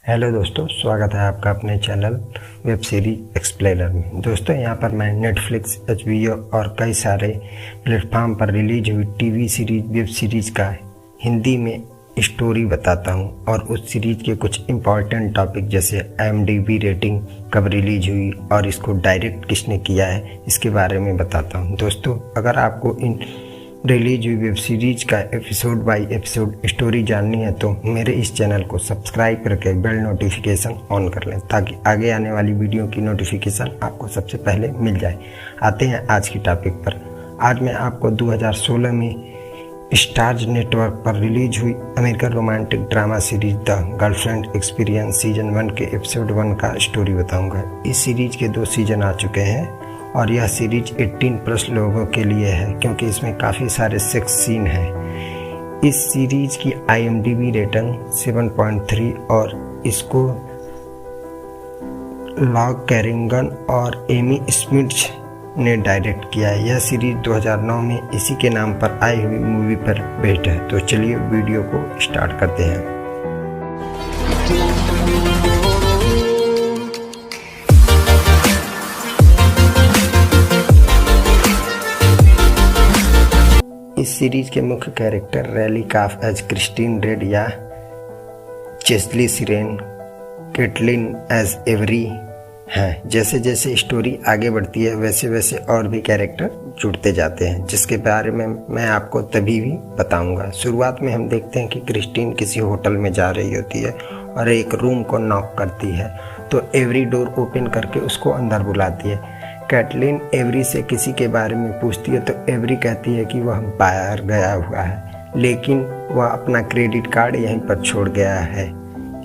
Hello दोस्तों, स्वागत है आपका अपने चैनल वेब सीरीज एक्सप्लेनर में। दोस्तों यहाँ पर मैं नेटफ्लिक्स, HBO और कई सारे प्लेटफॉर्म पर रिलीज हुई टीवी सीरीज, वेब सीरीज का हिंदी में स्टोरी बताता हूँ और उस सीरीज के कुछ इम्पॉर्टेंट टॉपिक जैसे IMDb रेटिंग, कब रिलीज हुई और इसको डायरेक्ट किसने किया है, इसके बारे में बताता हूँ। दोस्तों अगर आपको इन रिलीज हुई वेब सीरीज का एपिसोड बाय एपिसोड स्टोरी जाननी है तो मेरे इस चैनल को सब्सक्राइब करके बेल नोटिफिकेशन ऑन कर लें ताकि आगे आने वाली वीडियो की नोटिफिकेशन आपको सबसे पहले मिल जाए। आते हैं आज की टॉपिक पर। आज मैं आपको 2016 में स्टार्स नेटवर्क पर रिलीज हुई American romantic drama series the girlfriend experience season 1 के एपिसोड 1 का स्टोरी बताऊंगा। इस सीरीज के 2 सीजन आ चुके हैं और यह सीरीज 18+ लोगों के लिए है क्योंकि इसमें काफ़ी सारे सेक्स सीन हैं। इस सीरीज की IMDb रेटिंग 7.3 और इसको लॉग कैरिंगन और एमी स्मिथ ने डायरेक्ट किया है। यह सीरीज 2009 में इसी के नाम पर आई हुई मूवी पर बेस्ड है। तो चलिए वीडियो को स्टार्ट करते हैं। इस सीरीज के मुख्य कैरेक्टर रैली काफ एज क्रिस्टीन रेड या चेस्ली सिरेन, कैटलिन एज एवरी हैं। जैसे जैसे स्टोरी आगे बढ़ती है वैसे वैसे और भी कैरेक्टर जुड़ते जाते हैं जिसके बारे में मैं आपको तभी भी बताऊंगा। शुरुआत में हम देखते हैं कि क्रिस्टीन किसी होटल में जा रही होती है और एक रूम को नॉक करती है तो एवरी डोर ओपन करके उसको अंदर बुलाती है। कैटलिन एवरी से किसी के बारे में पूछती है तो एवरी कहती है कि वह बाहर गया हुआ है लेकिन वह अपना क्रेडिट कार्ड यहीं पर छोड़ गया है।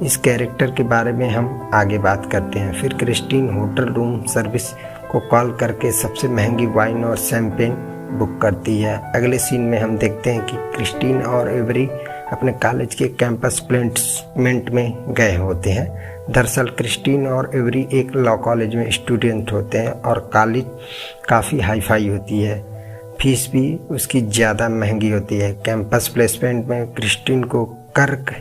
इस कैरेक्टर के बारे में हम आगे बात करते हैं। फिर क्रिस्टीन होटल रूम सर्विस को कॉल करके सबसे महंगी वाइन और शैंपेन बुक करती है। अगले सीन में हम देखते हैं कि क्रिस्टीन और एवरी अपने कॉलेज के कैंपस प्लेसमेंट में गए होते हैं। दरअसल क्रिस्टीन और एवरी एक लॉ कॉलेज में स्टूडेंट होते हैं और कॉलेज काफ़ी हाईफाई होती है, फीस भी उसकी ज़्यादा महंगी होती है। कैंपस प्लेसमेंट में क्रिस्टीन को कर्क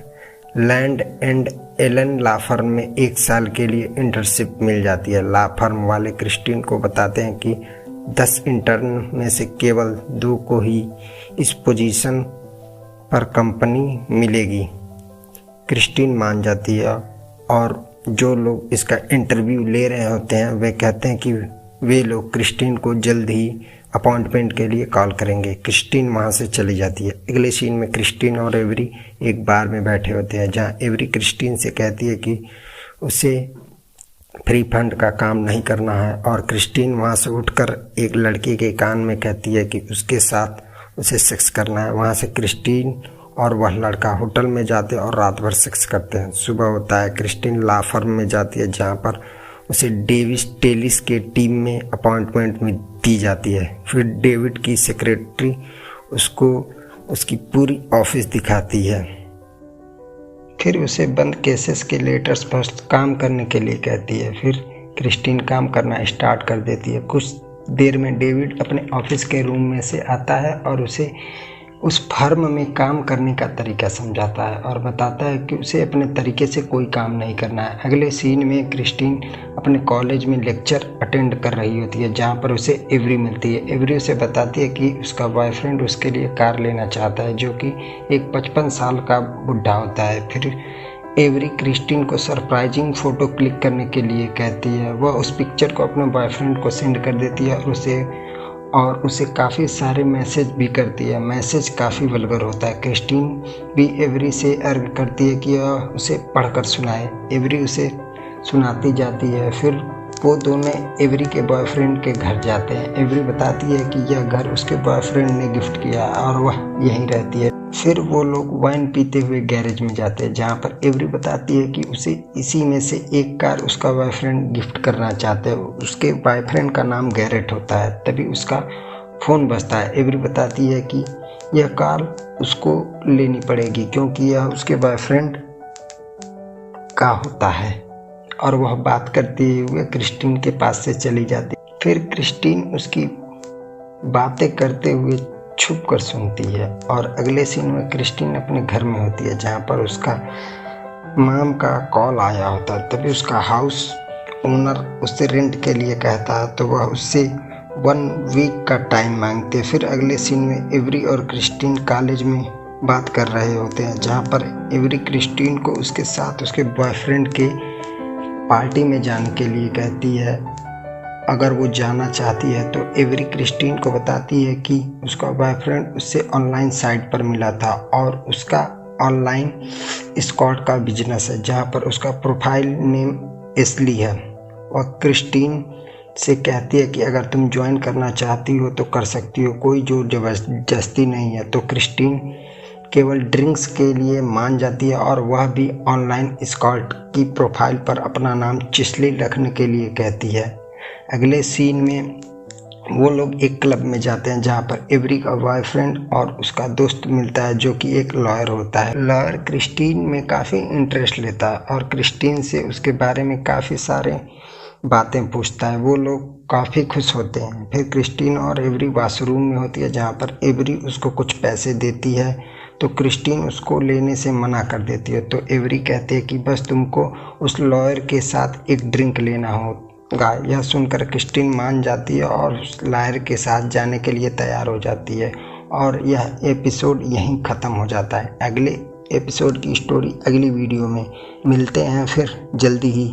land and Allen law firm में 1 साल के लिए इंटर्नशिप मिल जाती है। लॉ फर्म वाले क्रिस्टीन को बताते हैं कि 10 इंटर्न में से केवल 2 को ही इस पोजीशन पर कंपनी मिलेगी। क्रिस्टीन मान जाती है और जो लोग इसका इंटरव्यू ले रहे होते हैं वे कहते हैं कि वे लोग क्रिस्टीन को जल्द ही अपॉइंटमेंट के लिए कॉल करेंगे। क्रिस्टीन वहाँ से चली जाती है। अगले सीन में क्रिस्टीन और एवरी एक बार में बैठे होते हैं जहाँ एवरी क्रिस्टीन से कहती है कि उसे फ्री फंड का काम नहीं करना है और क्रिस्टीन वहाँ से उठकर एक लड़के के कान में कहती है कि उसके साथ उसे सेक्स करना है। वहाँ से क्रिस्टीन और वह लड़का होटल में जाते हैं और रात भर सेक्स करते हैं। सुबह होता है, क्रिस्टीन लॉ फर्म में जाती है जहाँ पर उसे डेविस टेलिस के टीम में अपॉइंटमेंट में दी जाती है। फिर डेविड की सेक्रेटरी उसको उसकी पूरी ऑफिस दिखाती है। फिर उसे बंद केसेस के लेटर्स पर काम करने के लिए कहती है। फिर क्रिस्टीन काम करना स्टार्ट कर देती है। कुछ देर में डेविड अपने ऑफिस के रूम में से आता है और उसे उस फर्म में काम करने का तरीका समझाता है और बताता है कि उसे अपने तरीके से कोई काम नहीं करना है। अगले सीन में क्रिस्टीन अपने कॉलेज में लेक्चर अटेंड कर रही होती है जहाँ पर उसे एवरी मिलती है। एवरी उसे बताती है कि उसका बॉयफ्रेंड उसके लिए कार लेना चाहता है जो कि एक 55 साल का बुढ़ा होता है। फिर एवरी क्रिस्टीन को सरप्राइजिंग फ़ोटो क्लिक करने के लिए कहती है। वह उस पिक्चर को अपने बॉयफ्रेंड को सेंड कर देती है और उसे काफ़ी सारे मैसेज भी करती है। मैसेज काफ़ी वल्गर होता है। क्रिस्टीन भी एवरी से अर्ज करती है कि वह उसे पढ़कर सुनाए। एवरी उसे सुनाती जाती है। फिर वो दोनों एवरी के बॉयफ्रेंड के घर जाते हैं। एवरी बताती है कि यह घर उसके बॉयफ्रेंड ने गिफ्ट किया और वह यहीं रहती है। फिर वो लोग वाइन पीते हुए गैरेज में जाते हैं जहाँ पर एवरी बताती है कि उसे इसी में से एक कार उसका बॉयफ्रेंड गिफ्ट करना चाहते हैं। उसके बॉयफ्रेंड का नाम गैरेट होता है। तभी उसका फ़ोन बजता है। एवरी बताती है कि यह कार उसको लेनी पड़ेगी क्योंकि यह उसके बॉयफ्रेंड का होता है और वह बात करते हुए क्रिस्टीन के पास से चली जाती है। फिर क्रिस्टीन उसकी बातें करते हुए छुप कर सुनती है और अगले सीन में क्रिस्टीन अपने घर में होती है जहाँ पर उसका माम का कॉल आया होता है। तभी उसका हाउस ओनर उससे रेंट के लिए कहता है, तो वह उससे 1 वीक का टाइम मांगते। फिर अगले सीन में एवरी और क्रिस्टीन कॉलेज में बात कर रहे होते हैं, जहाँ पर एवरी क्रिस्टीन को उसके साथ उसके बॉयफ्रेंड के पार्टी में जाने के लिए कहती है। अगर वो जाना चाहती है तो एवरी क्रिस्टीन को बताती है कि उसका बॉयफ्रेंड उससे ऑनलाइन साइट पर मिला था और उसका ऑनलाइन एस्कॉर्ट का बिजनेस है, जहाँ पर उसका प्रोफाइल नेम एस्ली है। वह क्रिस्टीन से कहती है कि अगर तुम ज्वाइन करना चाहती हो तो कर सकती हो, कोई जोर जबरदस्ती नहीं है। तो क्रिस्टीन केवल ड्रिंक्स के लिए मान जाती है और वह भी ऑनलाइन एस्कॉर्ट की प्रोफाइल पर अपना नाम चिस्ली रखने के लिए कहती है। अगले सीन में वो लोग एक क्लब में जाते हैं, जहाँ पर एवरी का बॉयफ्रेंड और उसका दोस्त मिलता है, जो कि एक लॉयर होता है। लॉयर क्रिस्टीन में काफ़ी इंटरेस्ट लेता है और क्रिस्टीन से उसके बारे में काफ़ी सारे बातें पूछता है। वो लोग काफ़ी खुश होते हैं। फिर क्रिस्टीन और एवरी वॉशरूम में होती है, जहाँ पर एवरी उसको कुछ पैसे देती है, तो क्रिस्टीन उसको लेने से मना कर देती है। तो एवरी कहते हैं कि बस तुमको उस लॉयर के साथ एक ड्रिंक लेना होगा। यह सुनकर क्रिस्टीन मान जाती है और उस लॉयर के साथ जाने के लिए तैयार हो जाती है और यह एपिसोड यहीं ख़त्म हो जाता है। अगले एपिसोड की स्टोरी अगली वीडियो में मिलते हैं फिर जल्दी ही।